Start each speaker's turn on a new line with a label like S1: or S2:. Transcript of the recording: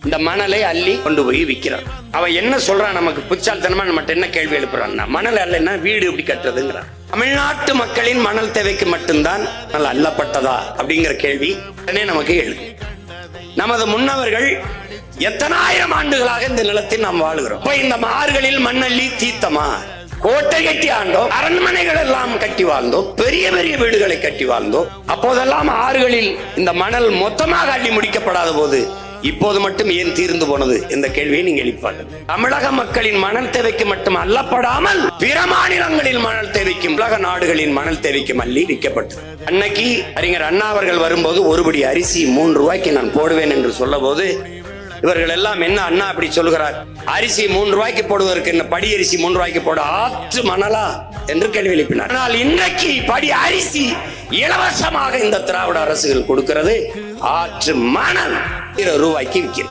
S1: இந்த மணலை அள்ளி கொண்டு போய் விற்கிறான். அவன் என்ன சொல்றான், நமக்கு புச்சால்தனமா நம்மகிட்ட என்ன கேள்வி எழுப்புறான்னா, மணல் அல்லன்னா வீடு எப்படி கட்டுறதுங்கிறான். தமிழ்நாட்டு மக்களின் மணல் தேவைக்கு மட்டும்தான் மணல் அள்ளப்பட்டதா அப்படிங்கிற கேள்வி உடனே நமக்கு எழுது. நமது முன்னவர்கள் எத்தனாயிரம் ஆண்டுகளாக இந்த நிலத்தில் நாம் வாழுகிறோம். இந்த ஆறுகளில் மண்ணள்ளி தீர்த்தமா? கோட்டை கட்டி ஆண்டோம், அரண்மனைகள் எல்லாம் கட்டி வாழ்ந்தோம், பெரிய பெரிய வீடுகளை கட்டி வாழ்ந்தோம். அப்போதெல்லாம் ஆறுகளில் இந்த மணல் மொத்தமாக அள்ளி முடிக்கப்படாத போது இப்போது மட்டும் ஏன் தீர்ந்து போனது என்ற கேள்வியை நீங்க எழுப்பார்கள். தமிழக மக்களின் மணல் தேவைக்கு மட்டும் அள்ளப்படாமல் பிற மாநிலங்களில் மணல் தேவைக்கும் உலக நாடுகளின் மணல் தேவைக்கும் அள்ளி விற்கப்பட்டது. அன்னைக்கு அறிஞர் அண்ணா அவர்கள் வரும்போது ஒருபடி அரிசி 3 ரூபாய்க்கு நான் போடுவேன் என்று சொல்ல போது இவர்கள் எல்லாம் என்ன அண்ணா அப்படி சொல்கிறார், அரிசி 3 ரூபாய்க்கு போடுவதற்கு என்ன படி அரிசி 3 ரூபாய்க்கு போட ஆற்று மணலா என்று கேள்வி எழுப்பினார். ஆனால் இன்றைக்கு படி அரிசி இலவசமாக இந்த திராவிட அரசுகள் கொடுக்கிறது, ஆற்று மணல் 20 ரூபாய்க்கு விற்கிறது.